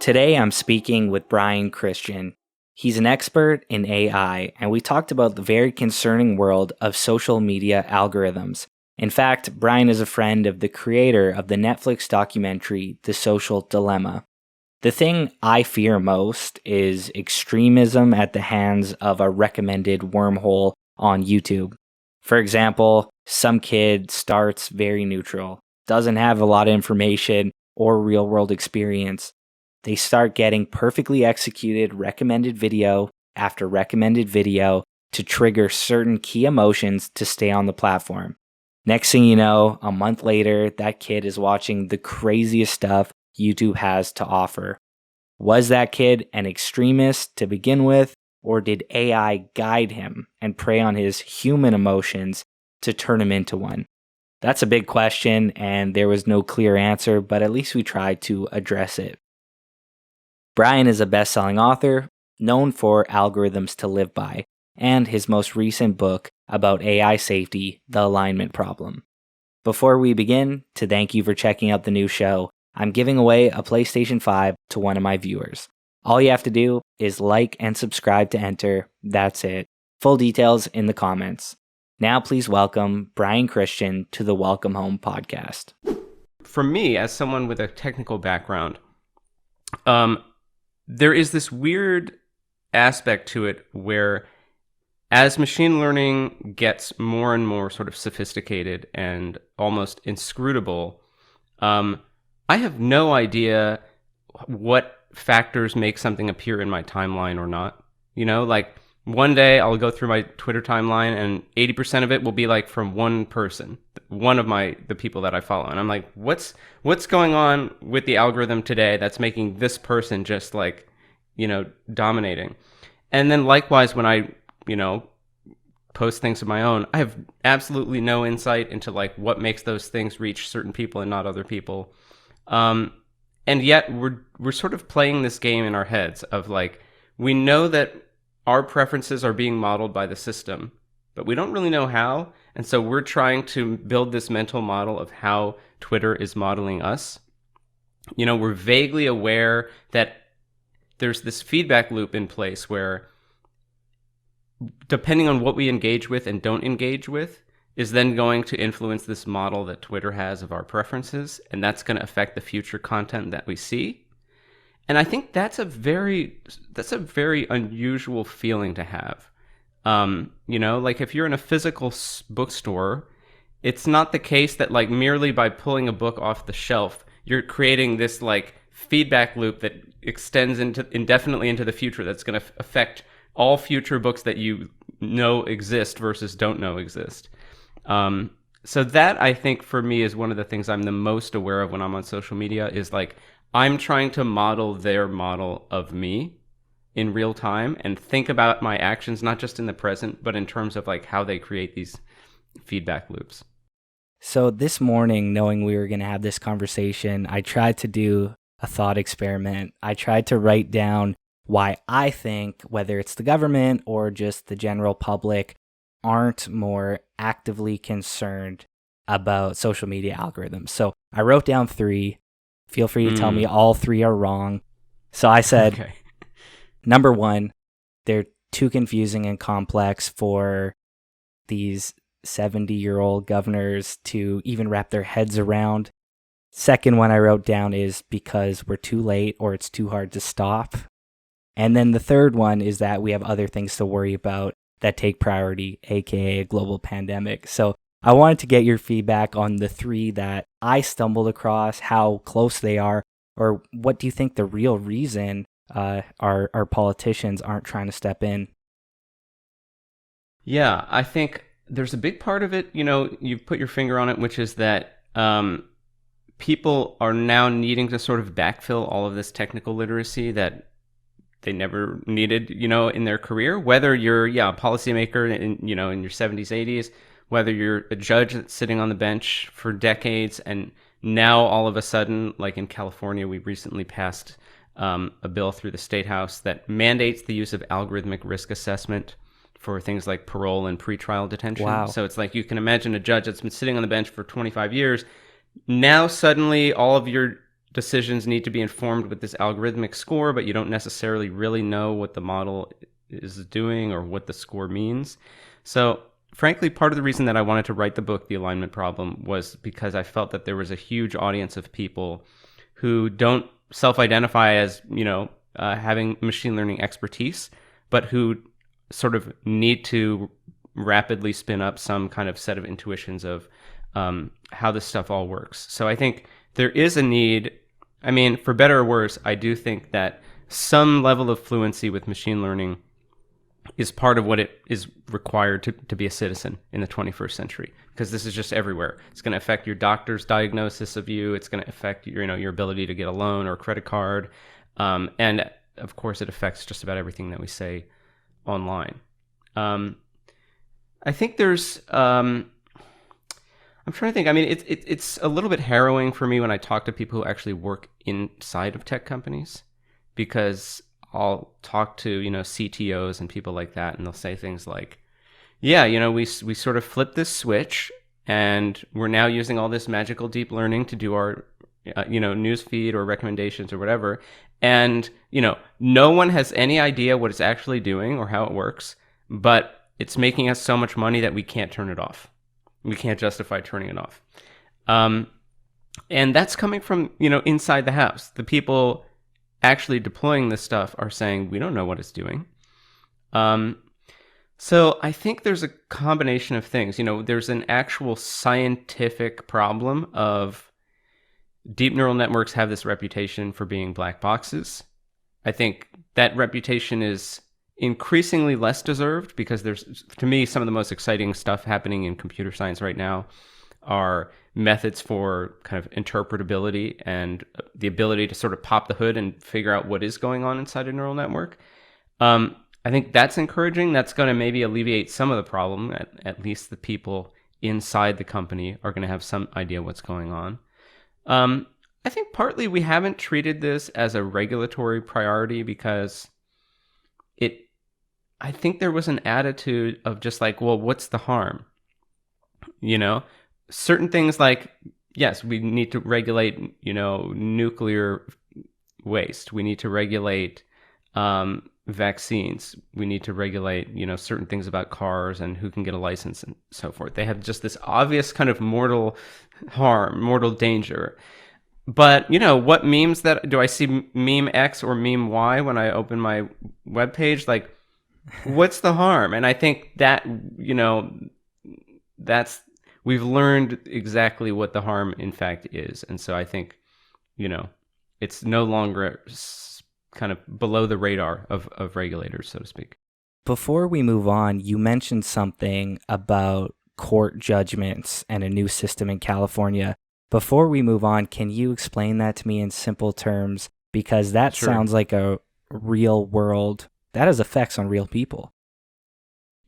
Today I'm speaking with Brian Christian. He's an expert in AI, and we talked about the very concerning world of social media algorithms. In fact, Brian is a friend of the creator of the Netflix documentary, The Social Dilemma. The thing I fear most is extremism at the hands of a recommended wormhole on YouTube. For example, some kid starts very neutral, doesn't have a lot of information or real-world experience. They start getting perfectly executed recommended video after recommended video to trigger certain key emotions to stay on the platform. Next thing you know, a month later, that kid is watching the craziest stuff YouTube has to offer. Was that kid an extremist to begin with, or did AI guide him and prey on his human emotions to turn him into one? That's a big question, and there was no clear answer, but at least we tried to address it. Brian is a best-selling author, known for Algorithms to Live By, and his most recent book about AI safety, The Alignment Problem. Before we begin, to thank you for checking out the new show, I'm giving away a PlayStation 5 to one of my viewers. All you have to do is like and subscribe to enter. That's it. Full details in the comments. Now please welcome Brian Christian to the Welcome Home podcast. For me, as someone with a technical background, there is this weird aspect to it where as machine learning gets more and more sort of sophisticated and almost inscrutable, I have no idea what factors make something appear in my timeline or not. You know, like one day I'll go through my Twitter timeline and 80% of it will be like from one person, one of the people that I follow. And I'm like, what's going on with the algorithm today that's making this person just like, dominating? And then likewise, when I, post things of my own, I have absolutely no insight into like what makes those things reach certain people and not other people. And yet we're sort of playing this game in our heads of like, we know that our preferences are being modeled by the system, but we don't really know how. And so we're trying to build this mental model of how Twitter is modeling us. We're vaguely aware that there's this feedback loop in place where depending on what we engage with and don't engage with is then going to influence this model that Twitter has of our preferences, and that's going to affect the future content that we see. And I think that's a very unusual feeling to have. Like if you're in a physical bookstore, it's not the case that like merely by pulling a book off the shelf, you're creating this like feedback loop that extends indefinitely into the future that's going to affect all future books that you know exist versus don't know exist. So that I think for me is one of the things I'm the most aware of when I'm on social media is like, I'm trying to model their model of me in real time and think about my actions, not just in the present, but in terms of like how they create these feedback loops. So this morning, knowing we were going to have this conversation, I tried to do a thought experiment. I tried to write down why I think, whether it's the government or just the general public, aren't more actively concerned about social media algorithms. So I wrote down 3. Feel free to tell me all 3 are wrong. So I said, okay. Number 1, they're too confusing and complex for these 70-year-old governors to even wrap their heads around. Second one I wrote down is because we're too late or it's too hard to stop. And then the third one is that we have other things to worry about that take priority, aka a global pandemic. So I wanted to get your feedback on the 3 that I stumbled across, how close they are, or what do you think the real reason our politicians aren't trying to step in? Yeah, I think there's a big part of it, you've put your finger on it, which is that people are now needing to sort of backfill all of this technical literacy that they never needed, in their career, whether you're, a policymaker in your 70s, 80s, whether you're a judge that's sitting on the bench for decades, and now all of a sudden, like in California, we recently passed a bill through the state house that mandates the use of algorithmic risk assessment for things like parole and pretrial detention. Wow. So it's like you can imagine a judge that's been sitting on the bench for 25 years. Now suddenly all of your decisions need to be informed with this algorithmic score, but you don't necessarily really know what the model is doing or what the score means. So frankly, part of the reason that I wanted to write the book, The Alignment Problem, was because I felt that there was a huge audience of people who don't self-identify as, having machine learning expertise, but who sort of need to rapidly spin up some kind of set of intuitions of how this stuff all works. So I think there is a need. I mean, for better or worse, I do think that some level of fluency with machine learning is part of what it is required to be a citizen in the 21st century, because this is just everywhere. It's going to affect your doctor's diagnosis of you. It's going to affect your ability to get a loan or a credit card. And of course, it affects just about everything that we say online. I think there's, I'm trying to think. I mean, it's a little bit harrowing for me when I talk to people who actually work inside of tech companies, because I'll talk to, CTOs and people like that, and they'll say things like, yeah, we sort of flipped this switch and we're now using all this magical deep learning to do our, news feed or recommendations or whatever. And, no one has any idea what it's actually doing or how it works, but it's making us so much money that we can't turn it off. We can't justify turning it off. And that's coming from, inside the house. The people actually deploying this stuff are saying, we don't know what it's doing. So I think there's a combination of things. There's an actual scientific problem of deep neural networks have this reputation for being black boxes. I think that reputation is increasingly less deserved, because there's, to me, some of the most exciting stuff happening in computer science right now are methods for kind of interpretability and the ability to sort of pop the hood and figure out what is going on inside a neural network. I think that's encouraging. That's going to maybe alleviate some of the problem. At least the people inside the company are going to have some idea what's going on. I think partly we haven't treated this as a regulatory priority because I think there was an attitude of just like, well, what's the harm? Certain things like, yes, we need to regulate, nuclear waste. We need to regulate vaccines. We need to regulate, certain things about cars and who can get a license and so forth. They have just this obvious kind of mortal harm, mortal danger. But, what memes do I see meme X or meme Y when I open my webpage? Like, what's the harm? And I think that, we've learned exactly what the harm in fact is. And so I think, it's no longer kind of below the radar of regulators, so to speak. Before we move on, you mentioned something about court judgments and a new system in California. Before we move on, can you explain that to me in simple terms? Because that Sure. sounds like a real world, that has effects on real people.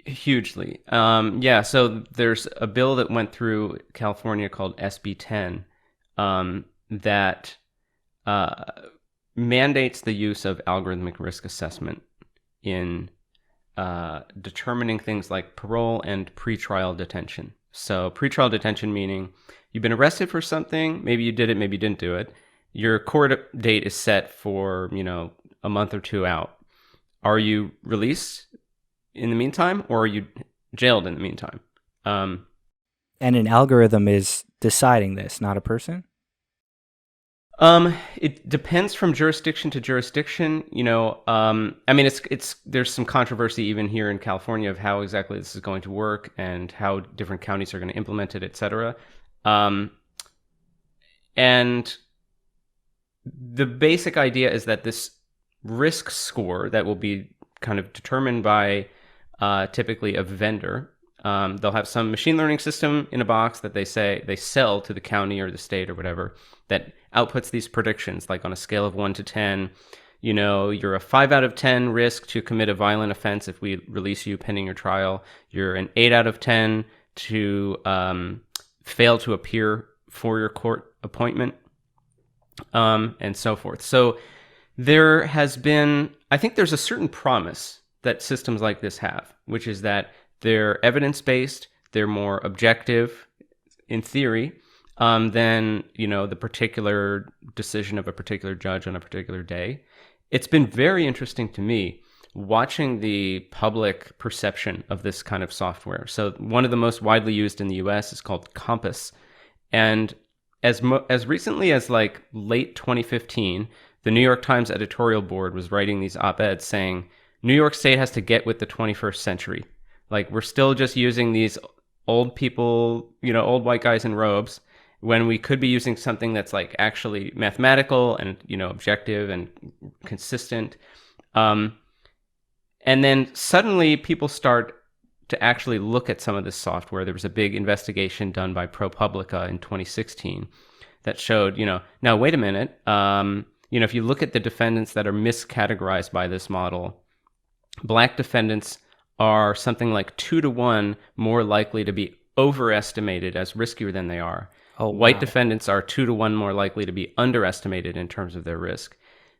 Hugely. Yeah, so there's a bill that went through California called SB 10 that mandates the use of algorithmic risk assessment in determining things like parole and pretrial detention. So pretrial detention meaning you've been arrested for something, maybe you did it, maybe you didn't do it. Your court date is set for, a month or two out. Are you released in the meantime, or are you jailed in the meantime? And an algorithm is deciding this, not a person? It depends from jurisdiction to jurisdiction. I mean, there's some controversy even here in California of how exactly this is going to work and how different counties are going to implement it, et cetera. And the basic idea is that this risk score that will be kind of determined by typically a vendor. They'll have some machine learning system in a box that they sell to the county or the state or whatever that outputs these predictions, like on a scale of 1 to 10. You're a 5 out of 10 risk to commit a violent offense if we release you pending your trial. You're an 8 out of 10 to fail to appear for your court appointment, and so forth. So there has been, I think there's a certain promise that systems like this have, which is that they're evidence-based, they're more objective in theory, than, the particular decision of a particular judge on a particular day. It's been very interesting to me watching the public perception of this kind of software. So one of the most widely used in the US is called Compass. And as recently as like late 2015, the New York Times editorial board was writing these op-eds saying, New York State has to get with the 21st century. Like, we're still just using these old people, old white guys in robes, when we could be using something that's like actually mathematical and, objective and consistent. And then suddenly people start to actually look at some of this software. There was a big investigation done by ProPublica in 2016 that showed, now wait a minute, if you look at the defendants that are miscategorized by this model, Black defendants are something like 2-to-1 more likely to be overestimated as riskier than they are. Oh, White wow. defendants are 2-to-1 more likely to be underestimated in terms of their risk.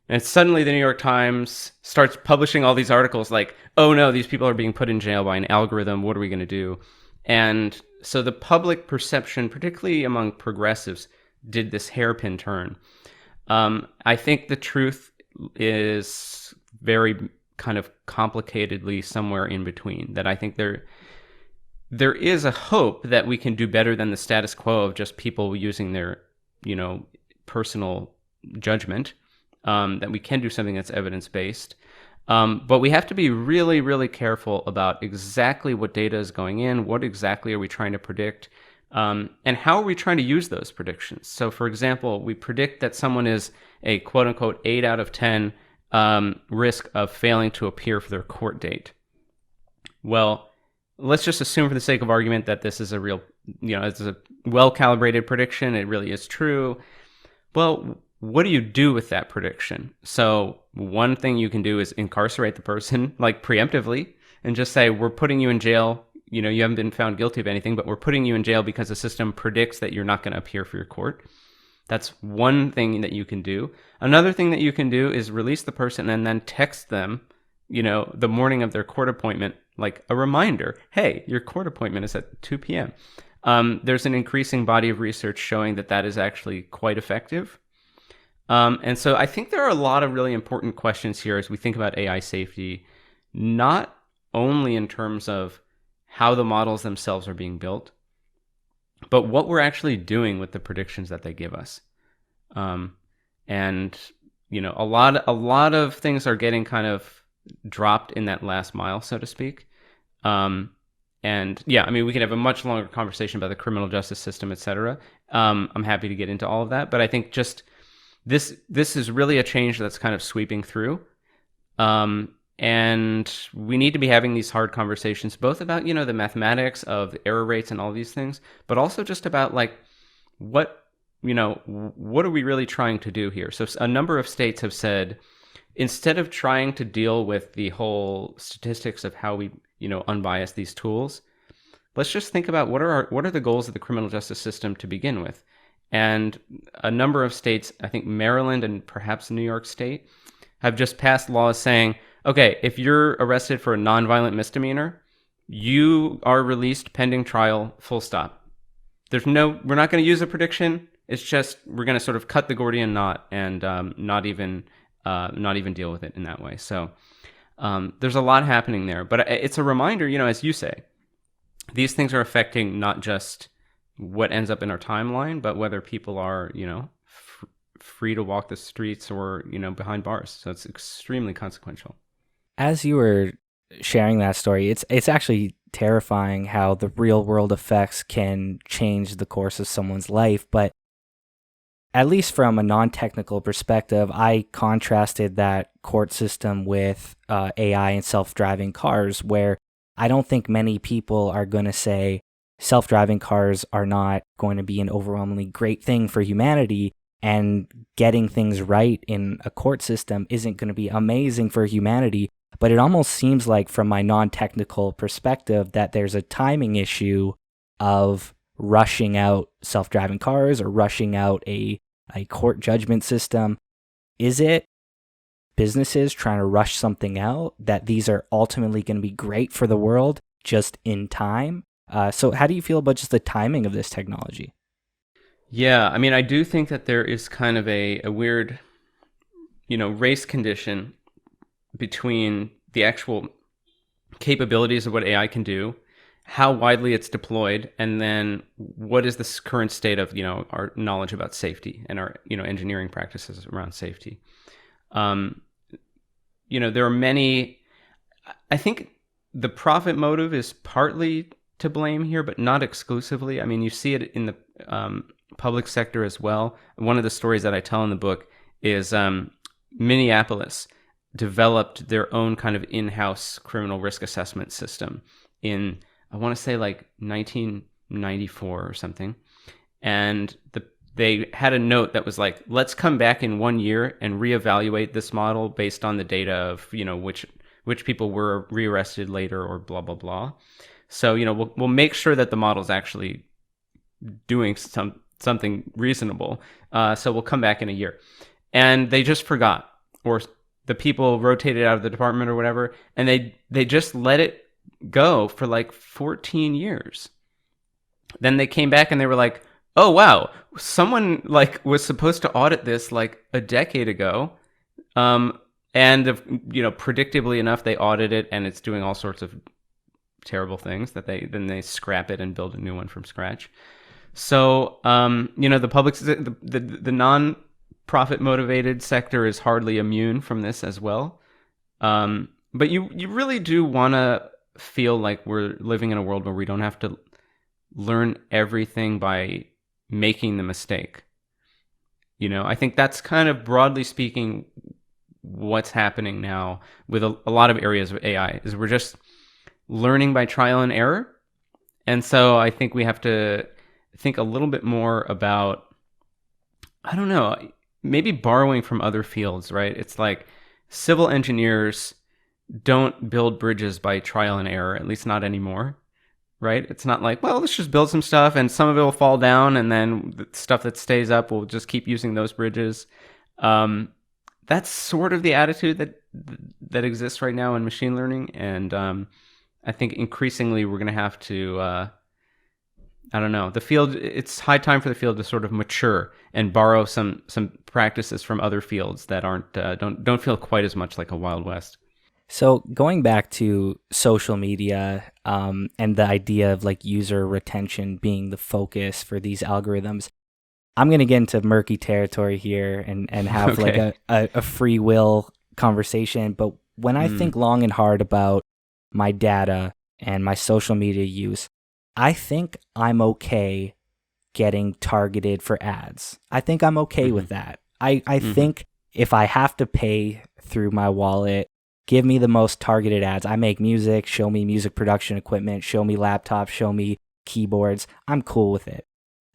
And suddenly the New York Times starts publishing all these articles like, oh no, these people are being put in jail by an algorithm. What are we going to do? And so the public perception, particularly among progressives, did this hairpin turn. I think the truth is very kind of complicatedly somewhere in between. That I think there is a hope that we can do better than the status quo of just people using their, personal judgment. That we can do something that's evidence-based. But we have to be really, really careful about exactly what data is going in, what exactly are we trying to predict, and how are we trying to use those predictions. So, for example, we predict that someone is a quote-unquote 8 out of 10 risk of failing to appear for their court date. Well, let's just assume for the sake of argument that this is a real, it's a well-calibrated prediction. It really is true. Well, what do you do with that prediction? So one thing you can do is incarcerate the person, like preemptively, and just say, we're putting you in jail. You haven't been found guilty of anything, but we're putting you in jail because the system predicts that you're not going to appear for your court. That's one thing that you can do. Another thing that you can do is release the person and then text them, the morning of their court appointment, like a reminder, hey, your court appointment is at 2 p.m. There's an increasing body of research showing that is actually quite effective. And so I think there are a lot of really important questions here as we think about AI safety, not only in terms of how the models themselves are being built, but what we're actually doing with the predictions that they give us. And a lot of things are getting kind of dropped in that last mile, so to speak. And yeah, I mean, we can have a much longer conversation about the criminal justice system, et cetera. I'm happy to get into all of that, but I think just this is really a change that's kind of sweeping through. And we need to be having these hard conversations, both about, the mathematics of error rates and all these things, but also just about like, what are we really trying to do here? So a number of states have said, instead of trying to deal with the whole statistics of how we, unbias these tools, let's just think about what are the goals of the criminal justice system to begin with. And a number of states, I think Maryland and perhaps New York State, have just passed laws saying, okay, if you're arrested for a nonviolent misdemeanor, you are released pending trial, full stop. We're not going to use a prediction. It's just, we're going to sort of cut the Gordian knot and not even deal with it in that way. So there's a lot happening there, but it's a reminder, as you say, these things are affecting not just what ends up in our timeline, but whether people are, free to walk the streets or, behind bars. So it's extremely consequential. As you were sharing that story, it's actually terrifying how the real world effects can change the course of someone's life. But at least from a non-technical perspective, I contrasted that court system with AI and self-driving cars, where I don't think many people are going to say self-driving cars are not going to be an overwhelmingly great thing for humanity, and getting things right in a court system isn't going to be amazing for humanity. But it almost seems like, from my non-technical perspective, that there's a timing issue of rushing out self-driving cars or rushing out a court judgment system. Is it businesses trying to rush something out, that these are ultimately going to be great for the world just in time? So how do you feel about just the timing of this technology? Yeah, I mean, I do think that there is kind of a weird, race condition between the actual capabilities of what AI can do, how widely it's deployed, and then what is the current state of our knowledge about safety and our engineering practices around safety. Um, there are many. I think the profit motive is partly to blame here, but not exclusively. I mean, you see it in the public sector as well. One of the stories that I tell in the book is Minneapolis developed their own kind of in-house criminal risk assessment system in, I want to say, like 1994 or something. And they had a note that was like, let's come back in 1 year and reevaluate this model based on the data of, which people were rearrested later or blah, blah, blah. So, we'll make sure that the model's actually doing something reasonable. So we'll come back in a year. And they just forgot, or the people rotated out of the department or whatever, and they just let it go for like 14 years. Then they came back and they were like, oh wow, someone like was supposed to audit this like a decade ago. And predictably enough, they audit it and it's doing all sorts of terrible things that they scrap it and build a new one from scratch. So, the public, the non-profit motivated sector is hardly immune from this as well. But you really do want to feel like we're living in a world where we don't have to learn everything by making the mistake. I think that's kind of, broadly speaking, what's happening now with a lot of areas of AI is we're just learning by trial and error. And so I think we have to think a little bit more about, I don't know, maybe borrowing from other fields, right? It's like civil engineers don't build bridges by trial and error, at least not anymore, right? It's not like, well, let's just build some stuff and some of it will fall down and then the stuff that stays up, we'll just keep using those bridges. That's sort of the attitude that exists right now in machine learning. And I think increasingly we're going to have to, I don't know, the field, it's high time for the field to sort of mature and borrow some practices from other fields that aren't don't feel quite as much like a Wild West. So going back to social media and the idea of like user retention being the focus for these algorithms, I'm going to get into murky territory here and have Okay. like a free will conversation. But when I think long and hard about my data and my social media use, I think I'm okay getting targeted for ads. I think I'm okay with that. I think if I have to pay through my wallet, give me the most targeted ads. I make music, show me music production equipment, show me laptops, show me keyboards. I'm cool with it.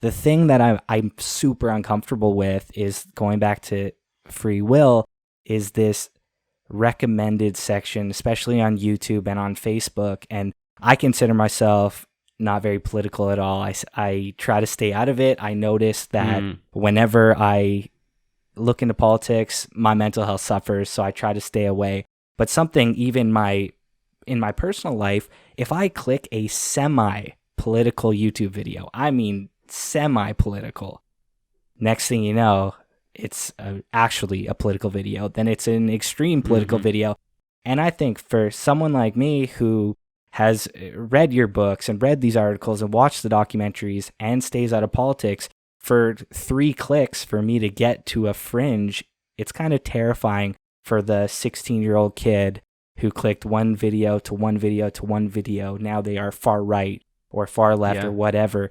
The thing that I'm super uncomfortable with is, going back to free will, is this recommended section, especially on YouTube and on Facebook. And I consider myself not very political at all. I try to stay out of it. I notice that whenever I look into politics, my mental health suffers, so I try to stay away. But something even in my personal life, if I click a semi-political YouTube video, I mean semi-political, next thing you know, it's actually a political video, then it's an extreme political video. And I think for someone like me who has read your books and read these articles and watched the documentaries and stays out of politics, for 3 clicks for me to get to a fringe, it's kind of terrifying for the 16-year-old kid who clicked one video to one video to one video. Now they are far right or far left or whatever.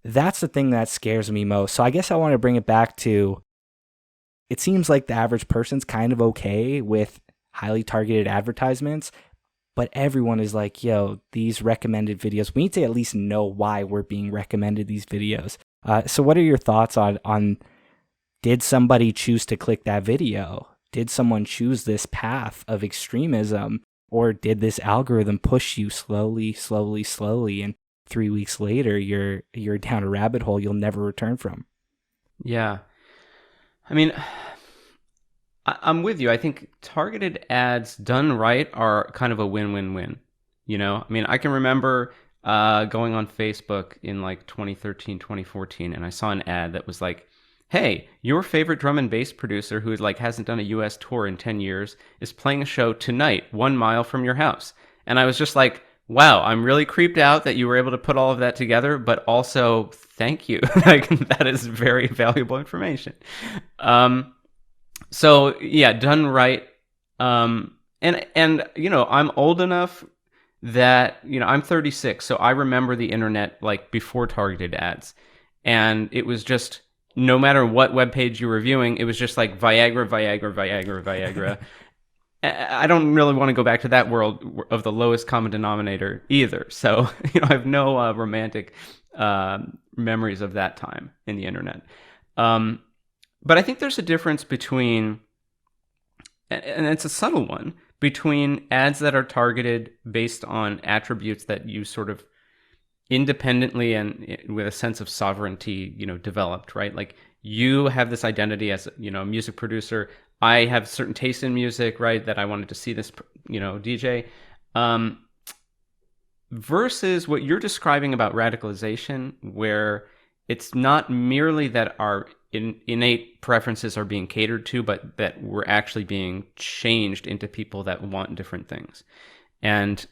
That's the thing that scares me most. So I guess I want to bring it back to, it seems like the average person's kind of okay with highly targeted advertisements, but everyone is like, yo, these recommended videos, we need to at least know why we're being recommended these videos. So what are your thoughts on did somebody choose to click that video? Did someone choose this path of extremism, or did this algorithm push you slowly, and 3 weeks later you're down a rabbit hole you'll never return from? Yeah. I mean, I'm with you. I think targeted ads done right are kind of a win-win-win. I mean, I can remember going on Facebook in like 2013, 2014, and I saw an ad that was like, hey, your favorite drum and bass producer who like hasn't done a US tour in 10 years is playing a show tonight 1 mile from your house. And I was just like, wow, I'm really creeped out that you were able to put all of that together, but also thank you. Like, that is very valuable information. So yeah, done right. And I'm old enough that, I'm 36, so I remember the internet like before targeted ads. And it was just, no matter what web page you were viewing, it was just like Viagra, Viagra, Viagra, Viagra. I don't really want to go back to that world of the lowest common denominator either. So, I have no romantic memories of that time in the internet. But I think there's a difference between, and it's a subtle one, between ads that are targeted based on attributes that you sort of independently and with a sense of sovereignty, developed, right? Like, you have this identity as, a music producer. I have certain taste in music, right? That I wanted to see this, DJ. Versus what you're describing about radicalization, where it's not merely that our innate preferences are being catered to, but that we're actually being changed into people that want different things. And,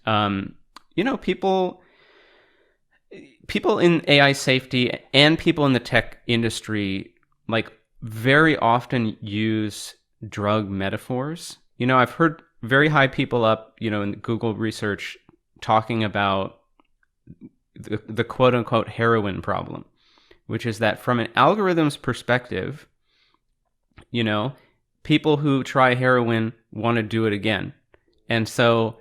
people in AI safety and people in the tech industry, like, very often use drug metaphors. I've heard very high people up, in Google research talking about the quote unquote heroin problem, which is that from an algorithm's perspective, people who try heroin want to do it again. And so,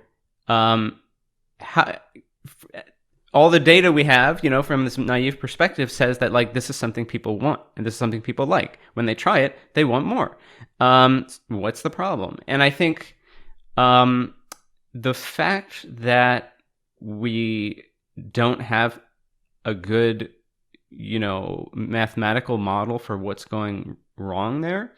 all the data we have, from this naive perspective says that, like, this is something people want and this is something people like. When they try it, they want more. What's the problem? And I think the fact that we don't have a good, mathematical model for what's going wrong there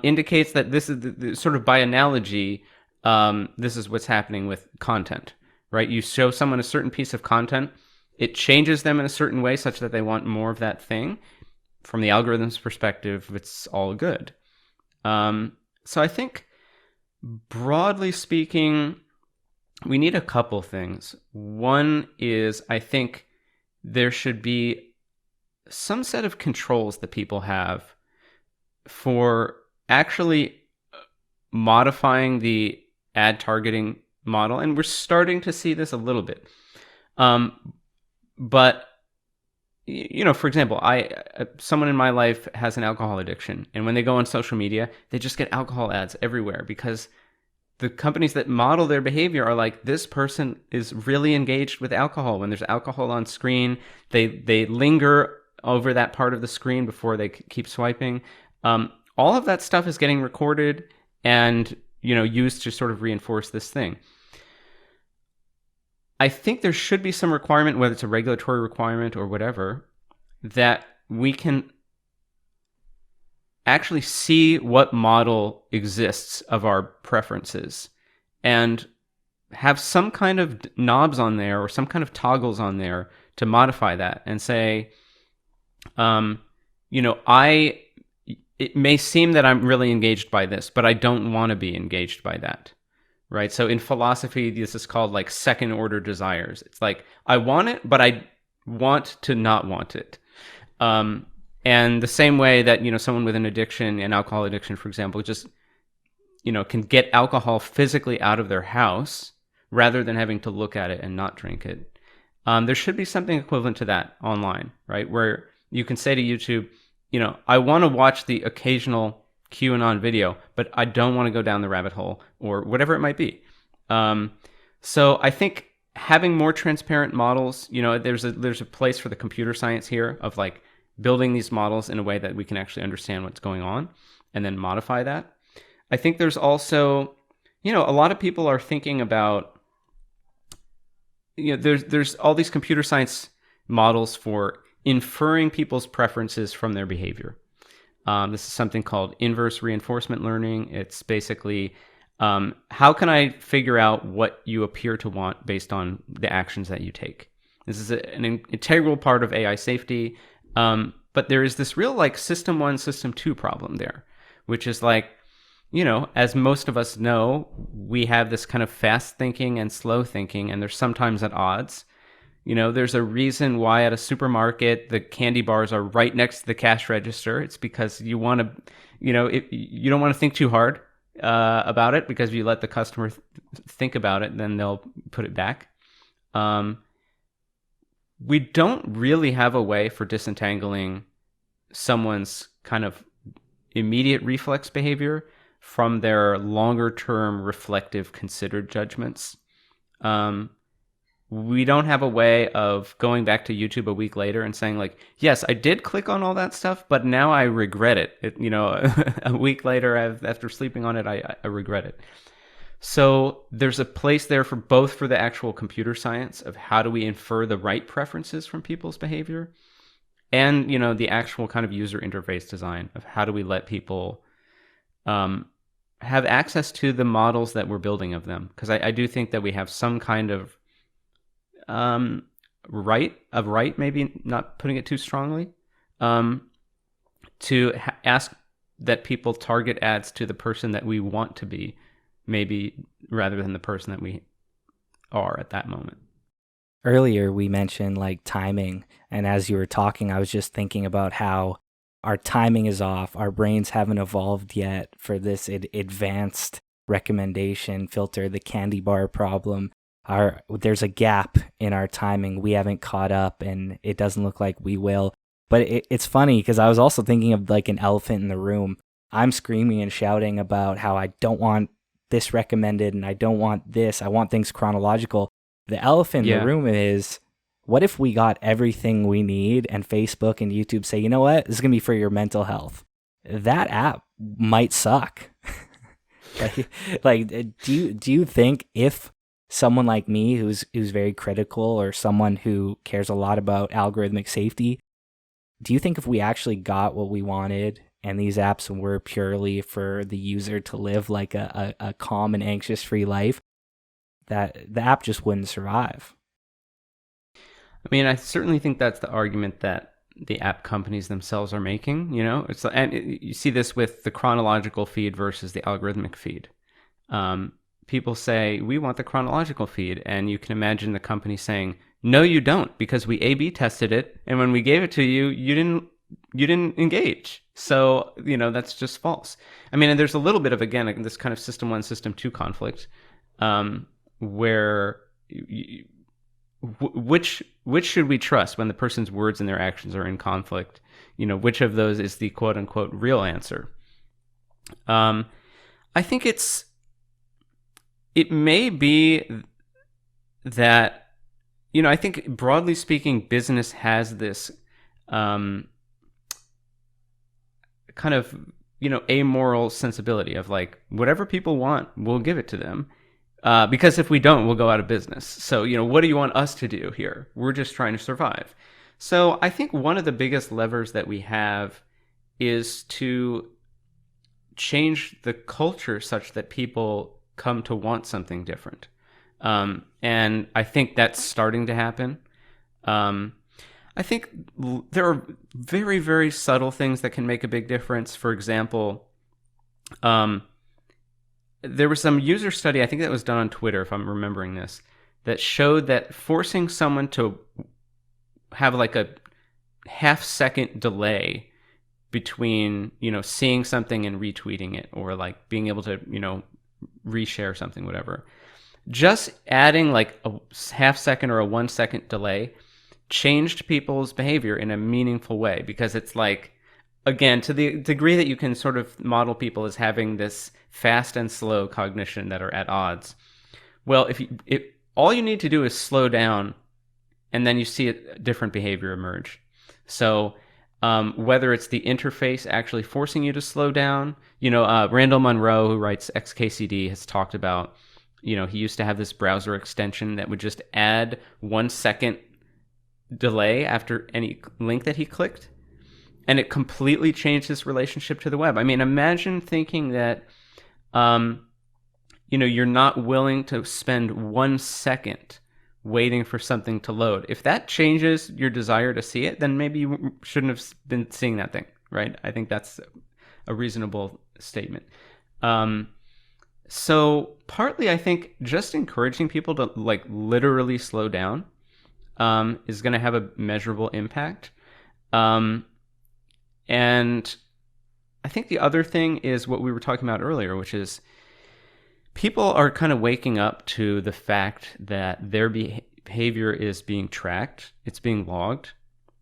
indicates that this is sort of by analogy, this is what's happening with content. Right? You show someone a certain piece of content, it changes them in a certain way such that they want more of that thing. From the algorithm's perspective, it's all good. So I think, broadly speaking, we need a couple things. One is, I think there should be some set of controls that people have for actually modifying the ad targeting model, and we're starting to see this a little bit. But for example, someone in my life has an alcohol addiction, and when they go on social media, they just get alcohol ads everywhere because the companies that model their behavior are like, this person is really engaged with alcohol. When there's alcohol on screen, they linger over that part of the screen before they keep swiping. All of that stuff is getting recorded and used to sort of reinforce this thing. I think there should be some requirement, whether it's a regulatory requirement or whatever, that we can actually see what model exists of our preferences and have some kind of knobs on there or some kind of toggles on there to modify that and say, it may seem that I'm really engaged by this, but I don't want to be engaged by that. Right. So in philosophy, this is called like second order desires. It's like, I want it, but I want to not want it. And the same way that, someone with an addiction, an alcohol addiction, for example, just, can get alcohol physically out of their house rather than having to look at it and not drink it. There should be something equivalent to that online, right? Where you can say to YouTube, I want to watch the occasional QAnon video, but I don't want to go down the rabbit hole or whatever it might be. So I think having more transparent models, there's a place for the computer science here of like building these models in a way that we can actually understand what's going on and then modify that. I think there's also, a lot of people are thinking about, there's all these computer science models for inferring people's preferences from their behavior. This is something called inverse reinforcement learning. It's basically How can I figure out what you appear to want based on the actions that you take? This is an integral part of AI safety. But there is this real like system one, system two problem there, which is like, as most of us know, we have this kind of fast thinking and slow thinking, and they're sometimes at odds. There's a reason why at a supermarket the candy bars are right next to the cash register. It's because you want to, you don't want to think too hard about it, because if you let the customer think about it, then they'll put it back. We don't really have a way for disentangling someone's kind of immediate reflex behavior from their longer term reflective considered judgments. We don't have a way of going back to YouTube a week later and saying like, yes, I did click on all that stuff, but now I regret it. A week later, after sleeping on it, I regret it. So there's a place there for the actual computer science of how do we infer the right preferences from people's behavior, and the actual kind of user interface design of how do we let people have access to the models that we're building of them. Because I do think that we have some kind of right, maybe not putting it too strongly, to ask that people target ads to the person that we want to be, maybe rather than the person that we are at that moment. Earlier, we mentioned like timing. And as you were talking, I was just thinking about how our timing is off. Our brains haven't evolved yet for this advanced recommendation filter, the candy bar problem. There's a gap in our timing. We haven't caught up, and it doesn't look like we will. But it's funny because I was also thinking of like an elephant in the room. I'm screaming and shouting about how I don't want this recommended and I don't want this. I want things chronological. The elephant in the room is, what if we got everything we need and Facebook and YouTube say, you know what, this is going to be for your mental health? That app might suck. Do you think if someone like me who's very critical, or someone who cares a lot about algorithmic safety, do you think if we actually got what we wanted and these apps were purely for the user to live like a calm and anxious free life, that the app just wouldn't survive? I mean, I certainly think that's the argument that the app companies themselves are making. You see this with the chronological feed versus the algorithmic feed. People say, we want the chronological feed, and you can imagine the company saying, no, you don't, because we A/B tested it, and when we gave it to you, you didn't engage. So, that's just false. I mean, and there's a little bit of, again, this kind of system one, system two conflict, where which should we trust when the person's words and their actions are in conflict? Which of those is the quote unquote real answer? I think it may be that, I think broadly speaking, business has this kind of, amoral sensibility of like, whatever people want, we'll give it to them. Because if we don't, we'll go out of business. So, what do you want us to do here? We're just trying to survive. So I think one of the biggest levers that we have is to change the culture such that people come to want something different. And I think that's starting to happen. I think there are very, very subtle things that can make a big difference. For example, there was some user study, I think that was done on Twitter, if I'm remembering this, that showed that forcing someone to have like a half-second delay between, seeing something and retweeting it, or like being able to, reshare something, whatever. Just adding like a half-second or a 1 second delay changed people's behavior in a meaningful way, because it's like, again, to the degree that you can sort of model people as having this fast and slow cognition that are at odds. Well, if all you need to do is slow down, and then you see a different behavior emerge. So whether it's the interface actually forcing you to slow down, Randall Munroe, who writes XKCD, has talked about, he used to have this browser extension that would just add 1 second delay after any link that he clicked. And it completely changed his relationship to the web. I mean, imagine thinking that you're not willing to spend 1 second waiting for something to load. If that changes your desire to see it, then maybe you shouldn't have been seeing that thing, right? I think that's a reasonable statement. So partly, I think just encouraging people to like literally slow down is going to have a measurable impact. And I think the other thing is what we were talking about earlier, which is people are kind of waking up to the fact that their behavior is being tracked, it's being logged.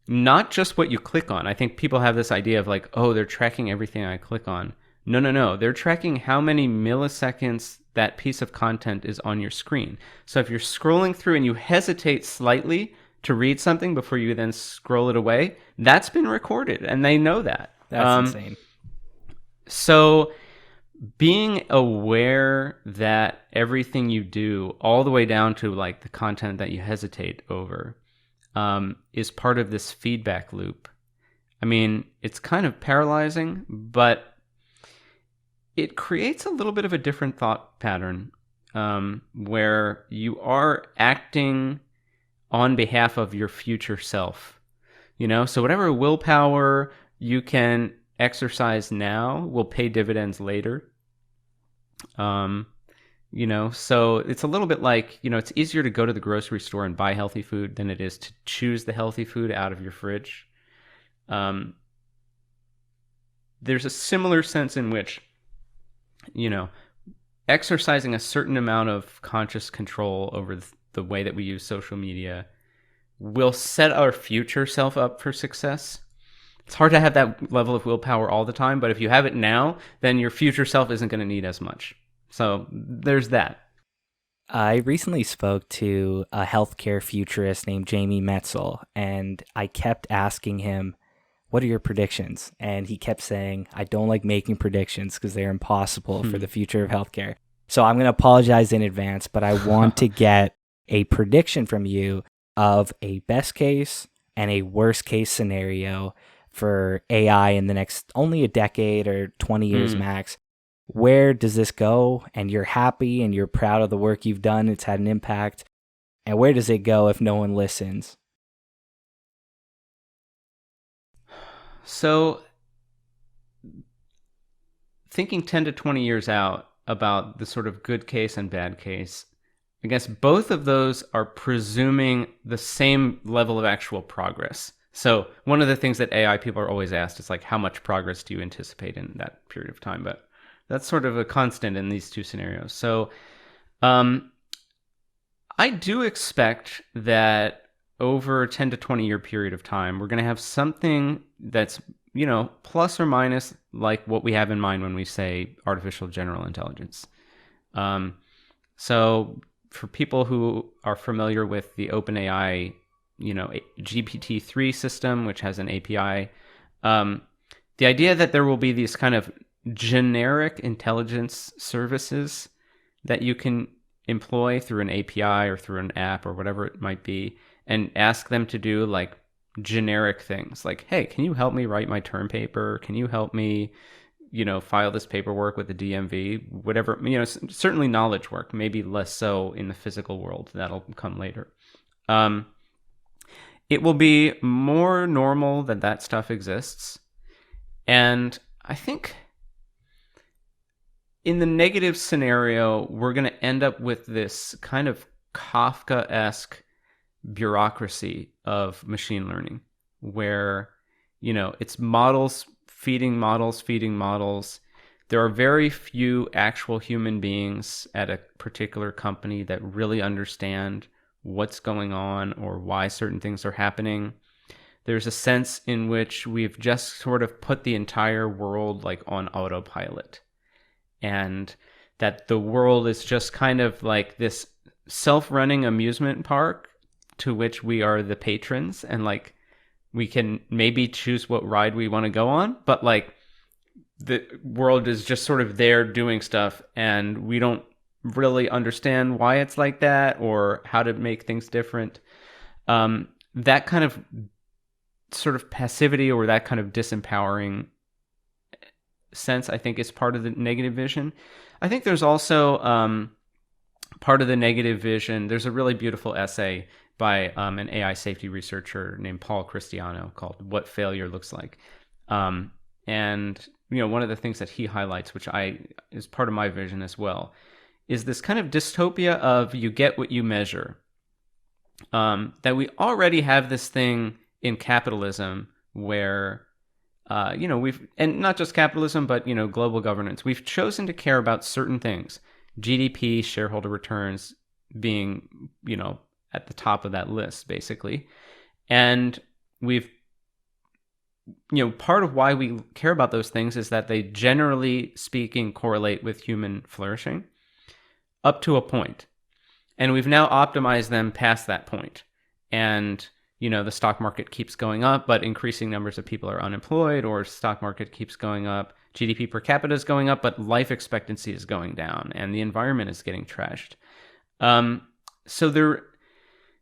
Not just what you click on. I think people have this idea of like, oh, they're tracking everything I click on. No. They're tracking how many milliseconds that piece of content is on your screen. So if you're scrolling through and you hesitate slightly to read something before you then scroll it away, that's been recorded, and they know that. That's insane. So being aware that everything you do, all the way down to like the content that you hesitate over, is part of this feedback loop. I mean, it's kind of paralyzing, but it creates a little bit of a different thought pattern, where you are acting on behalf of your future self. So whatever willpower you can exercise now will pay dividends later. So it's a little bit like, it's easier to go to the grocery store and buy healthy food than it is to choose the healthy food out of your fridge. There's a similar sense in which, exercising a certain amount of conscious control over the way that we use social media will set our future self up for success. It's hard to have that level of willpower all the time, but if you have it now, then your future self isn't going to need as much. So there's that. I recently spoke to a healthcare futurist named Jamie Metzel, and I kept asking him, what are your predictions? And he kept saying, I don't like making predictions because they're impossible for the future of healthcare. So I'm going to apologize in advance, but I want to get a prediction from you of a best case and a worst case scenario for AI in the next only a decade or 20 years max. Where does this go? And you're happy and you're proud of the work you've done. It's had an impact. And where does it go if no one listens? So thinking 10 to 20 years out about the sort of good case and bad case, I guess both of those are presuming the same level of actual progress. So one of the things that AI people are always asked is like, how much progress do you anticipate in that period of time? But that's sort of a constant in these two scenarios. So I do expect that over a 10 to 20 year period of time, we're going to have something that's, plus or minus like what we have in mind when we say artificial general intelligence. So for people who are familiar with the OpenAI, GPT-3 system, which has an API, the idea that there will be these kind of generic intelligence services that you can employ through an API or through an app or whatever it might be, and ask them to do like generic things like, hey, can you help me write my term paper? Can you help me, file this paperwork with the DMV? Whatever, certainly knowledge work, maybe less so in the physical world. That'll come later. It will be more normal that stuff exists. And I think in the negative scenario, we're going to end up with this kind of Kafka-esque bureaucracy of machine learning where, it's models feeding models, feeding models. There are very few actual human beings at a particular company that really understand what's going on or why certain things are happening. There's a sense in which we've just sort of put the entire world like on autopilot, and that the world is just kind of like this self-running amusement park to which we are the patrons, and like we can maybe choose what ride we want to go on, but like the world is just sort of there doing stuff, and we don't really understand why it's like that or how to make things different. That kind of sort of passivity or that kind of disempowering sense, I think, is part of the negative vision. I think there's also part of the negative vision. There's a really beautiful essay by an AI safety researcher named Paul Cristiano called "What Failure Looks Like," and one of the things that he highlights, which is part of my vision as well, is this kind of dystopia of you get what you measure. That we already have this thing in capitalism where and not just capitalism, but global governance. We've chosen to care about certain things, GDP, shareholder returns being at the top of that list, basically. And we've part of why we care about those things is that they, generally speaking, correlate with human flourishing up to a point. And we've now optimized them past that point. And the stock market keeps going up, but increasing numbers of people are unemployed, or stock market keeps going up, GDP per capita is going up, but life expectancy is going down, and the environment is getting trashed. So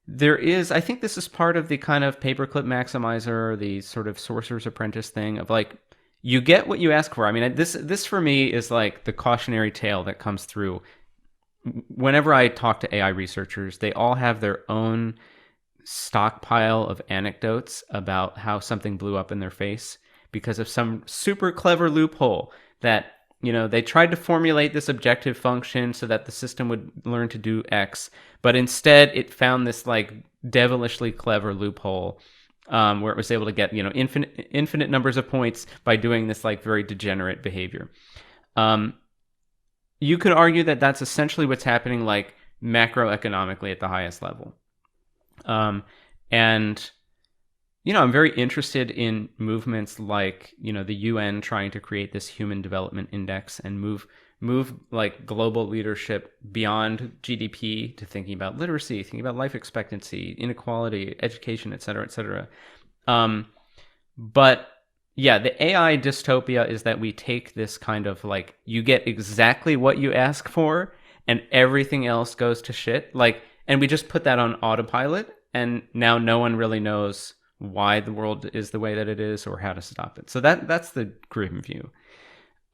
there is, I think this is part of the kind of paperclip maximizer, the sort of sorcerer's apprentice thing of like, you get what you ask for. I mean, this for me is like the cautionary tale that comes through. Whenever I talk to AI researchers, they all have their own stockpile of anecdotes about how something blew up in their face because of some super clever loophole that, they tried to formulate this objective function so that the system would learn to do X, but instead it found this like devilishly clever loophole where it was able to get, infinite numbers of points by doing this like very degenerate behavior. You could argue that that's essentially what's happening like macroeconomically at the highest level. And I'm very interested in movements like, the UN trying to create this human development index and move like global leadership beyond GDP to thinking about literacy, thinking about life expectancy, inequality, education, et cetera, et cetera. But yeah, the AI dystopia is that we take this kind of like, you get exactly what you ask for and everything else goes to shit. Like, and we just put that on autopilot, and now no one really knows why the world is the way that it is or how to stop it. So that's the grim view.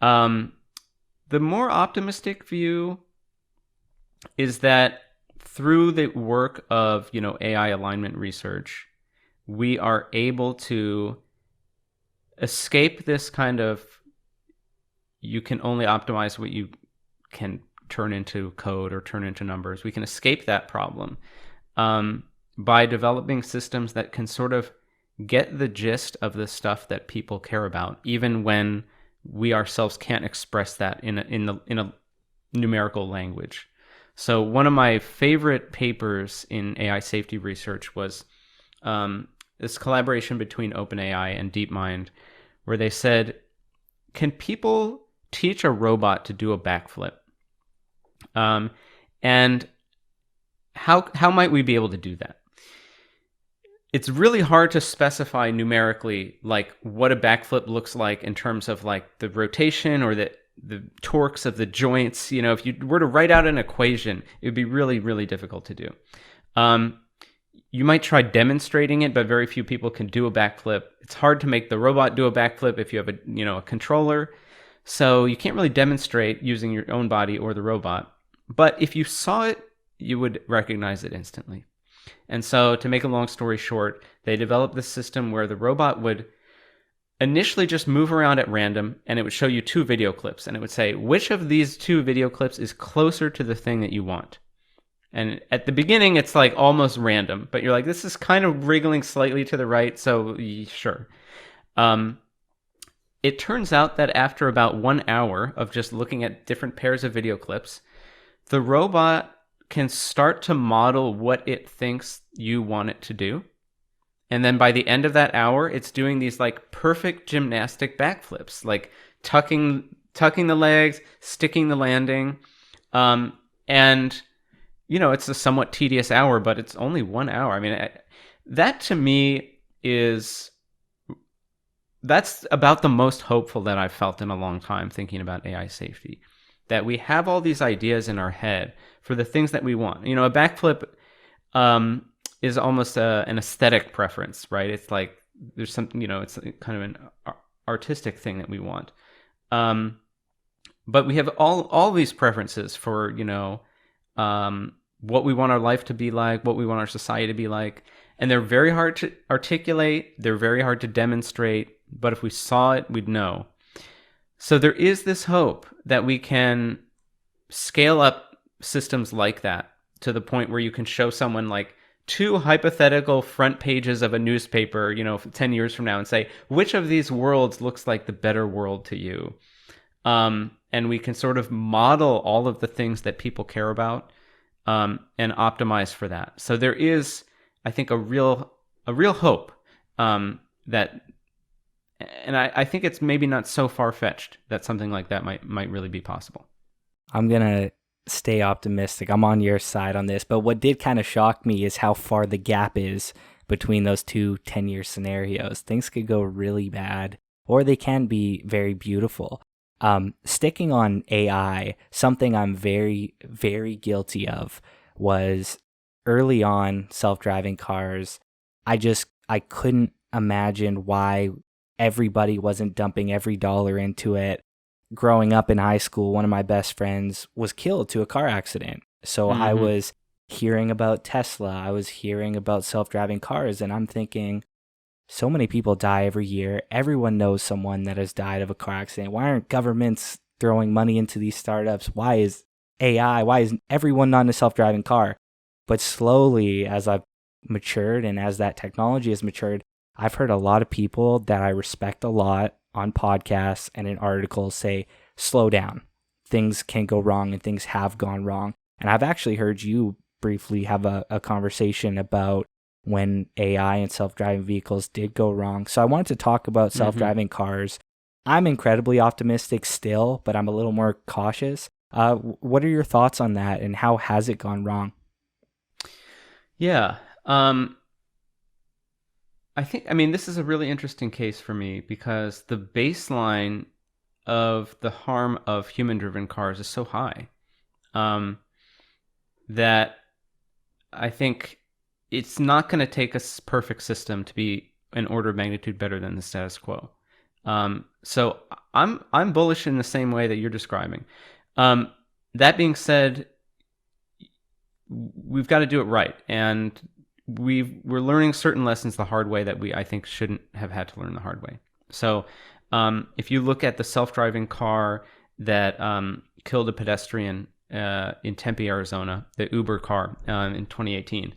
The more optimistic view is that through the work of, AI alignment research, we are able to escape this kind of, you can only optimize what you can turn into code or turn into numbers. We can escape that problem by developing systems that can sort of get the gist of the stuff that people care about, even when we ourselves can't express that in a numerical language. So one of my favorite papers in AI safety research was this collaboration between OpenAI and DeepMind, where they said, can people teach a robot to do a backflip? And how might we be able to do that? It's really hard to specify numerically like what a backflip looks like in terms of like the rotation or the torques of the joints. If you were to write out an equation, it would be really, really difficult to do. You might try demonstrating it, but very few people can do a backflip. It's hard to make the robot do a backflip if you have a controller. So you can't really demonstrate using your own body or the robot. But if you saw it, you would recognize it instantly. And so, to make a long story short, they developed this system where the robot would initially just move around at random, and it would show you 2 video clips, and it would say, which of these 2 video clips is closer to the thing that you want? And at the beginning, it's like almost random, but you're like, this is kind of wriggling slightly to the right, so sure. It turns out that after about 1 hour of just looking at different pairs of video clips, the robot can start to model what it thinks you want it to do. And then by the end of that hour, it's doing these like perfect gymnastic backflips, like tucking the legs, sticking the landing. And, it's a somewhat tedious hour, but it's only 1 hour. I mean, that to me that's about the most hopeful that I've felt in a long time thinking about AI safety. That we have all these ideas in our head for the things that we want. A backflip is almost an aesthetic preference, right? It's like there's something, it's kind of an artistic thing that we want. But we have all these preferences for, what we want our life to be like, what we want our society to be like. And they're very hard to articulate. They're very hard to demonstrate. But if we saw it, we'd know. So there is this hope that we can scale up systems like that to the point where you can show someone like two hypothetical front pages of a newspaper, 10 years from now and say, which of these worlds looks like the better world to you? And we can sort of model all of the things that people care about, and optimize for that. So there is, I think, a real hope, that, and I think it's maybe not so far-fetched that something like that might really be possible. I'm going to stay optimistic. I'm on your side on this, but what did kind of shock me is how far the gap is between those two 10-year scenarios. Things could go really bad, or they can be very beautiful. Sticking on AI, something I'm very, very guilty of was early on self-driving cars. I couldn't imagine why everybody wasn't dumping every dollar into it. Growing up in high school, one of my best friends was killed to a car accident. So I was hearing about Tesla. I was hearing about self-driving cars, and I'm thinking, so many people die every year. Everyone knows someone that has died of a car accident. Why aren't governments throwing money into these startups? Why is everyone not in a self-driving car? But slowly, as I've matured and as that technology has matured, I've heard a lot of people that I respect a lot on podcasts and in articles say, slow down. Things can go wrong, and things have gone wrong. And I've actually heard you briefly have a conversation about when AI and self-driving vehicles did go wrong. So I wanted to talk about self-driving cars. I'm incredibly optimistic still, but I'm a little more cautious. What are your thoughts on that, and how has it gone wrong? Yeah. I mean, this is a really interesting case for me because the baseline of the harm of human-driven cars is so high, that I think it's not going to take a perfect system to be an order of magnitude better than the status quo. So I'm bullish in the same way that you're describing. That being said, we've got to do it right, and we're learning certain lessons the hard way that I think shouldn't have had to learn the hard way. So if you look at the self-driving car that killed a pedestrian in Tempe, Arizona, the Uber car in 2018,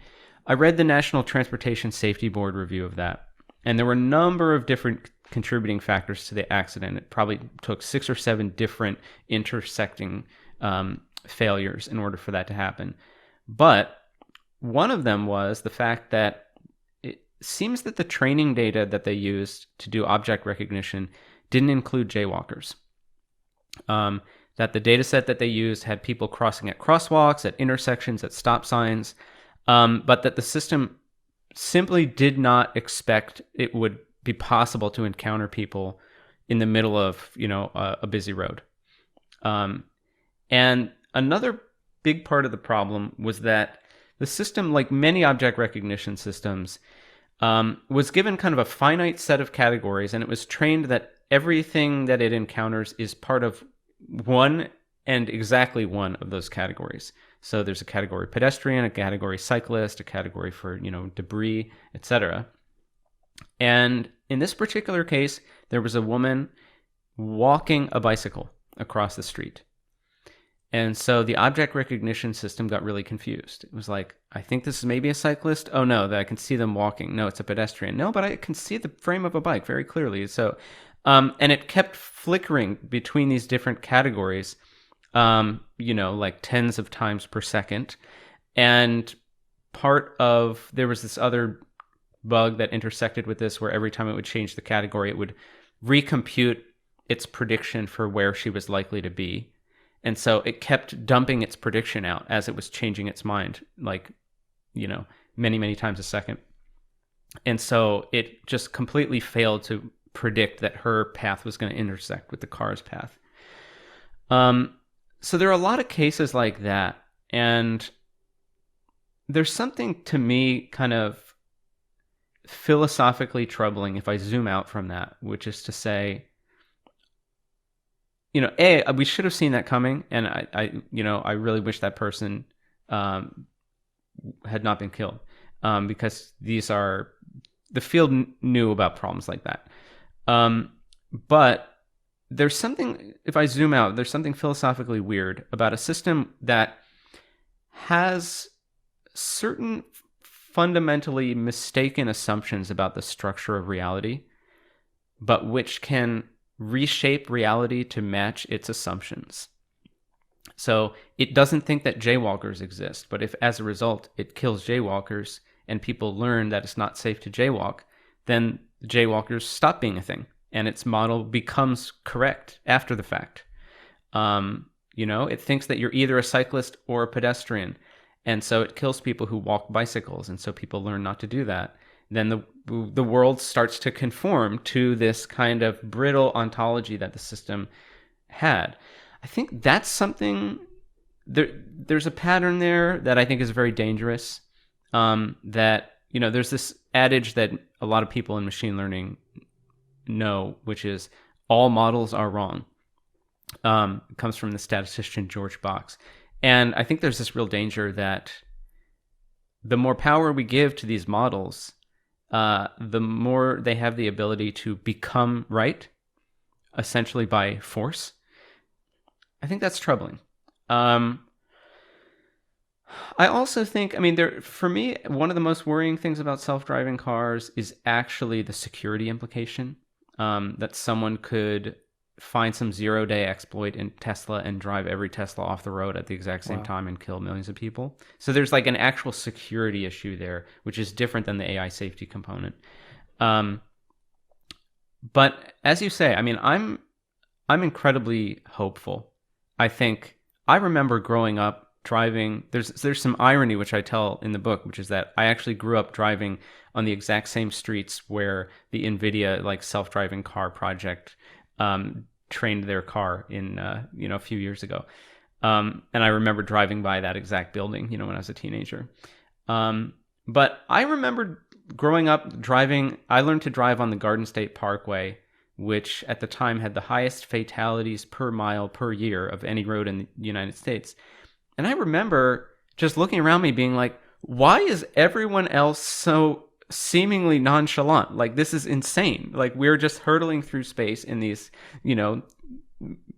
I read the National Transportation Safety Board review of that, and there were a number of different contributing factors to the accident. It probably took 6 or 7 different intersecting failures in order for that to happen. But one of them was the fact that it seems that the training data that they used to do object recognition didn't include jaywalkers. That the data set that they used had people crossing at crosswalks, at intersections, at stop signs, but that the system simply did not expect it would be possible to encounter people in the middle of, a busy road. And another big part of the problem was that the system, like many object recognition systems, was given kind of a finite set of categories, and it was trained that everything that it encounters is part of one and exactly one of those categories. So there's a category pedestrian, a category cyclist, a category for, debris, etc. And in this particular case, there was a woman walking a bicycle across the street. And so the object recognition system got really confused. It was like, I think this is maybe a cyclist. Oh no, that I can see them walking. No, it's a pedestrian. No, but I can see the frame of a bike very clearly. So, and it kept flickering between these different categories, like tens of times per second. And there was this other bug that intersected with this where every time it would change the category, it would recompute its prediction for where she was likely to be. And so it kept dumping its prediction out as it was changing its mind, many, many times a second. And so it just completely failed to predict that her path was going to intersect with the car's path. So there are a lot of cases like that. And there's something to me kind of philosophically troubling if I zoom out from that, which is to say, we should have seen that coming, and I really wish that person um, had not been killed, because the field knew about problems like that. But there's something, if I zoom out, there's something philosophically weird about a system that has certain fundamentally mistaken assumptions about the structure of reality, but which can reshape reality to match its assumptions. So it doesn't think that jaywalkers exist, but if as a result it kills jaywalkers and people learn that it's not safe to jaywalk, then jaywalkers stop being a thing and its model becomes correct after the fact. It thinks that you're either a cyclist or a pedestrian. And so it kills people who walk bicycles. And so people learn not to do that. Then the world starts to conform to this kind of brittle ontology that the system had. I think that's something, there's a pattern there that I think is very dangerous. There's this adage that a lot of people in machine learning know, which is all models are wrong. It comes from the statistician George Box. And I think there's this real danger that the more power we give to these models, the more they have the ability to become right, essentially by force. I think that's troubling. I also think, for me, one of the most worrying things about self-driving cars is actually the security implication, that someone could find some zero-day exploit in Tesla and drive every Tesla off the road at the exact same time and kill millions of people. So there's like an actual security issue there, which is different than the AI safety component. But as you say, I'm incredibly hopeful. I think I remember growing up driving. There's some irony which I tell in the book, which is that I actually grew up driving on the exact same streets where the NVIDIA self-driving car project trained their car in a few years ago, and I remember driving by that exact building when I was a teenager. But I remember growing up driving. I learned to drive on the Garden State Parkway, which at the time had the highest fatalities per mile per year of any road in the United States. And I remember just looking around me being like, why is everyone else so seemingly nonchalant? Like, this is insane. Like, we're just hurtling through space in these,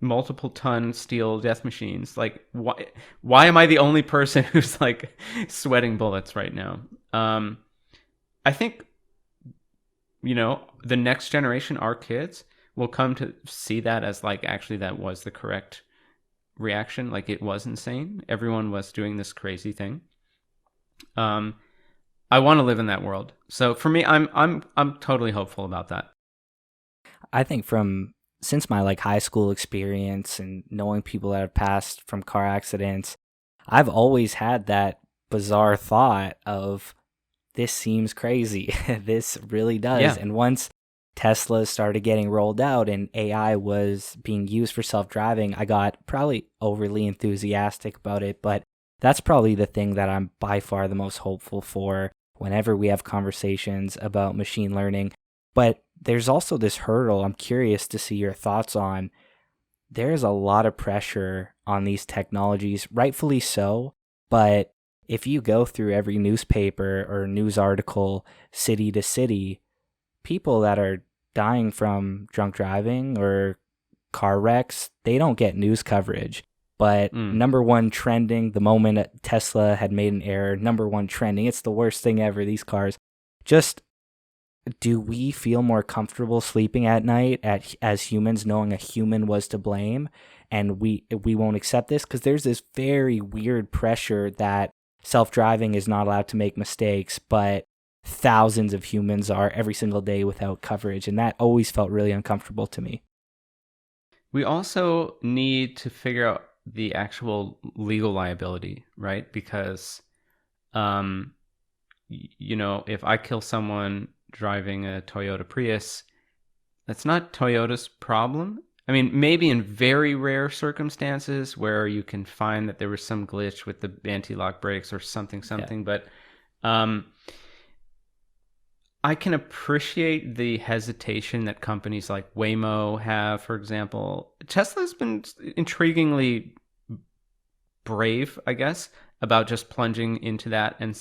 multiple ton steel death machines. Like, why am I the only person who's like sweating bullets right now? I think, the next generation, our kids, will come to see that as like, actually, that was the correct reaction. Like, it was insane. Everyone was doing this crazy thing. I want to live in that world. So for me, I'm totally hopeful about that. I think since my high school experience and knowing people that have passed from car accidents, I've always had that bizarre thought of, this seems crazy. This really does. Yeah. And once Tesla started getting rolled out and AI was being used for self-driving, I got probably overly enthusiastic about it, but that's probably the thing that I'm by far the most hopeful for whenever we have conversations about machine learning. But there's also this hurdle I'm curious to see your thoughts on. There's a lot of pressure on these technologies, rightfully so, but if you go through every newspaper or news article, city to city, people that are dying from drunk driving or car wrecks, they don't get news coverage. But number one trending, the moment Tesla had made an error, number one trending, it's the worst thing ever, these cars. Just, do we feel more comfortable sleeping at night as humans knowing a human was to blame and we won't accept this? Because there's this very weird pressure that self-driving is not allowed to make mistakes, but thousands of humans are every single day without coverage, and that always felt really uncomfortable to me. We also need to figure out the actual legal liability, right? Because, if I kill someone driving a Toyota Prius, that's not Toyota's problem. Maybe in very rare circumstances where you can find that there was some glitch with the anti-lock brakes or something, Yeah. but I can appreciate the hesitation that companies like Waymo have, for example. Tesla's been intriguingly brave, I guess, about just plunging into that and,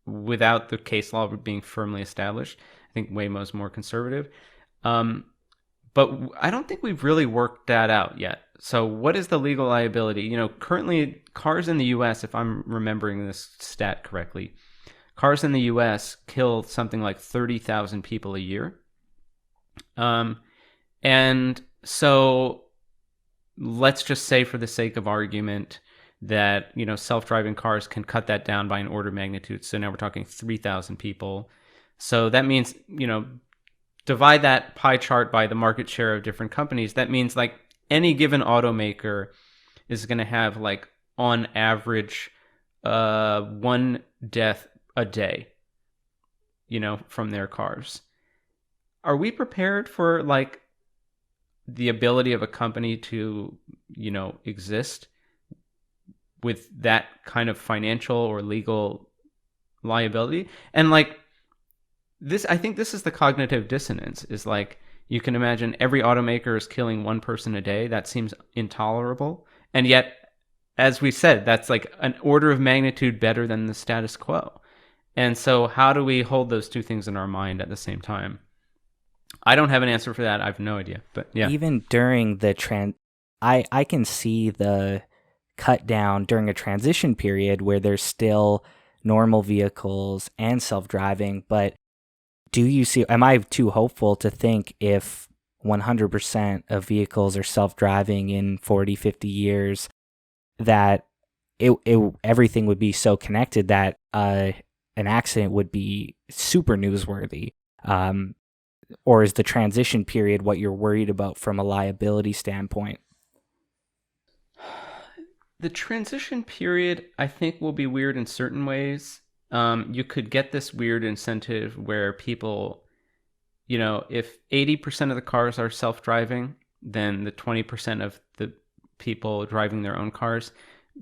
without the case law being firmly established. I think Waymo's more conservative. Um, but I don't think we've really worked that out yet. So what is the legal liability? Currently cars in the US, if I'm remembering this stat correctly, cars in the US kill something like 30,000 people a year. And so let's just say, for the sake of argument, that self-driving cars can cut that down by an order of magnitude. So now we're talking 3,000 people. So that means, divide that pie chart by the market share of different companies. That means like any given automaker is going to have like on average one death a day, from their cars. Are we prepared for like the ability of a company to, exist with that kind of financial or legal liability? And like this, I think this is the cognitive dissonance, is like, you can imagine every automaker is killing one person a day. That seems intolerable. And yet, as we said, that's like an order of magnitude better than the status quo. And so how do we hold those two things in our mind at the same time? I don't have an answer for that. I have no idea. But yeah. Even during the I can see the cut down during a transition period where there's still normal vehicles and self-driving, but am I too hopeful to think if 100% of vehicles are self-driving in 40, 50 years that everything would be so connected that an accident would be super newsworthy? Or is the transition period what you're worried about from a liability standpoint? The transition period, I think, will be weird in certain ways. You could get this weird incentive where people, if 80% of the cars are self-driving, then the 20% of the people driving their own cars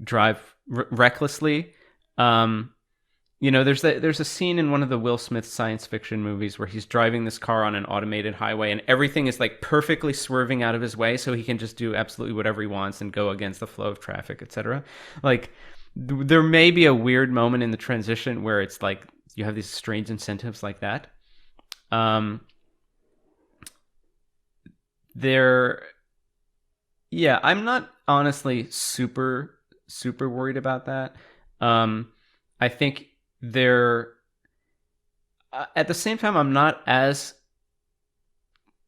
drive recklessly. There's a scene in one of the Will Smith science fiction movies where he's driving this car on an automated highway and everything is like perfectly swerving out of his way so he can just do absolutely whatever he wants and go against the flow of traffic, etc. Like, there may be a weird moment in the transition where it's like you have these strange incentives like that. I'm not honestly super worried about that. I think at the same time, I'm not as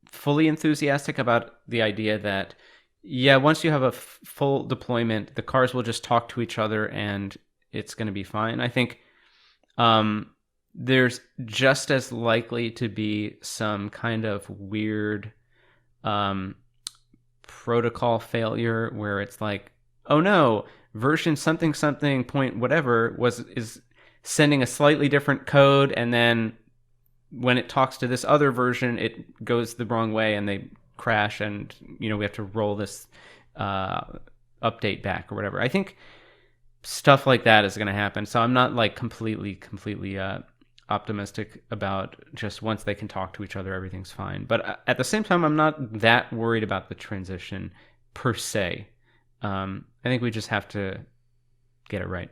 fully enthusiastic about the idea that, once you have a full deployment, the cars will just talk to each other and it's going to be fine. I think there's just as likely to be some kind of weird protocol failure where it's like, oh no, version something point whatever is sending a slightly different code, and then when it talks to this other version, it goes the wrong way and they crash, and we have to roll this update back or whatever. I think stuff like that is going to happen. So I'm not like completely optimistic about just once they can talk to each other, everything's fine. But at the same time, I'm not that worried about the transition per se. I think we just have to get it right.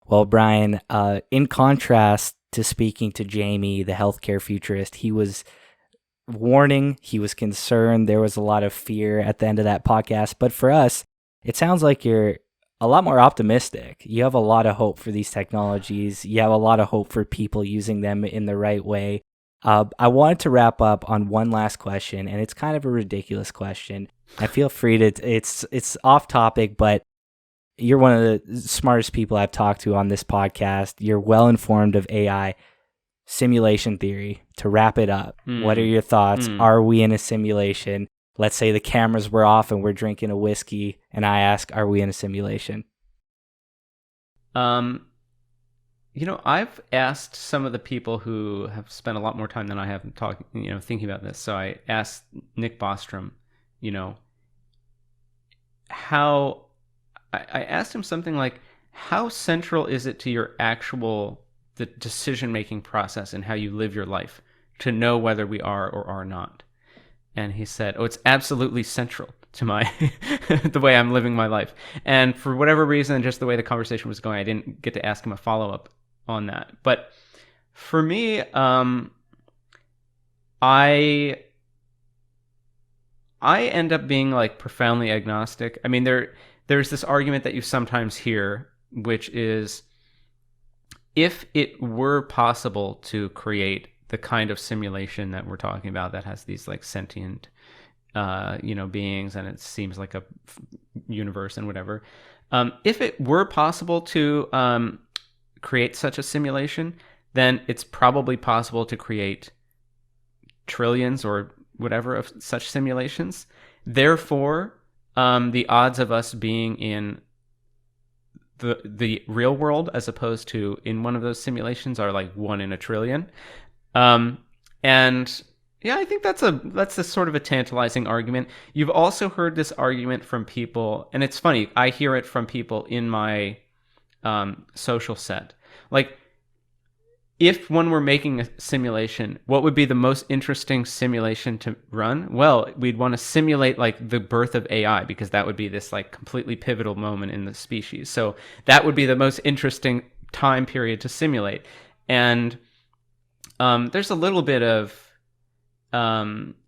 Well, Brian, in contrast to speaking to Jamie, the healthcare futurist, he was warning, he was concerned, there was a lot of fear at the end of that podcast. But for us, it sounds like you're a lot more optimistic. You have a lot of hope for these technologies. You have a lot of hope for people using them in the right way. I wanted to wrap up on one last question, and it's kind of a ridiculous question. I feel free to, it's off topic, but you're one of the smartest people I've talked to on this podcast. You're well informed of AI. Simulation theory, to wrap it up. What are your thoughts? Are we in a simulation? Let's say the cameras were off and we're drinking a whiskey, and I ask, are we in a simulation? I've asked some of the people who have spent a lot more time than I have thinking about this. So I asked Nick Bostrom, I asked him something like, how central is it to your actual the decision-making process and how you live your life to know whether we are or are not. And he said, oh, it's absolutely central to my the way I'm living my life. And for whatever reason, just the way the conversation was going, I didn't get to ask him a follow-up on that. But for me, I end up being like profoundly agnostic. I mean, there's this argument that you sometimes hear, which is, if it were possible to create the kind of simulation that we're talking about that has these like sentient beings, and it seems like a universe and whatever, if it were possible to create such a simulation, then it's probably possible to create trillions or whatever of such simulations. Therefore, the odds of us being in the real world as opposed to in one of those simulations are like 1 in a trillion. And yeah, I think that's a sort of a tantalizing argument. You've also heard this argument from people, and it's funny, I hear it from people in my social set. Like, if one were making a simulation, what would be the most interesting simulation to run? Well, we'd want to simulate like the birth of AI, because that would be this like completely pivotal moment in the species. So that would be the most interesting time period to simulate. And there's a little bit of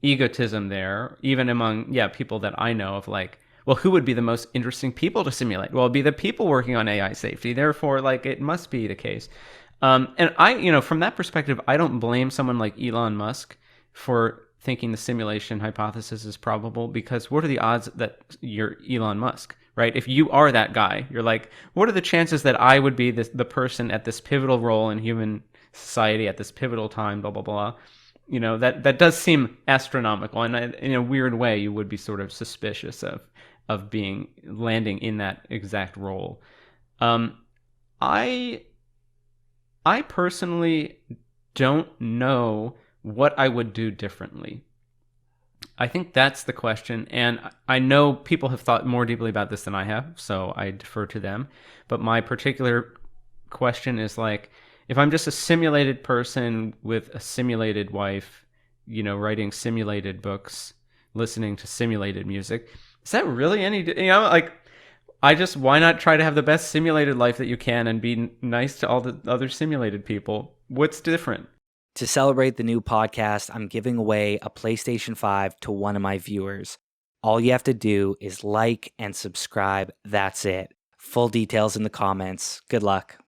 egotism there, even among people that I know, of like, well, who would be the most interesting people to simulate? Well, it'd be the people working on AI safety. Therefore, like, it must be the case. And I, from that perspective, I don't blame someone like Elon Musk for thinking the simulation hypothesis is probable, because what are the odds that you're Elon Musk, right? If you are that guy, you're like, what are the chances that I would be the person at this pivotal role in human society at this pivotal time, blah, blah, blah. That does seem astronomical. And in a weird way, you would be sort of suspicious of landing in that exact role. I personally don't know what I would do differently. I think that's the question. And I know people have thought more deeply about this than I have, so I defer to them. But my particular question is like, if I'm just a simulated person with a simulated wife, writing simulated books, listening to simulated music, is that really any, like, why not try to have the best simulated life that you can and be nice to all the other simulated people? What's different? To celebrate the new podcast, I'm giving away a PlayStation 5 to one of my viewers. All you have to do is like and subscribe. That's it. Full details in the comments. Good luck.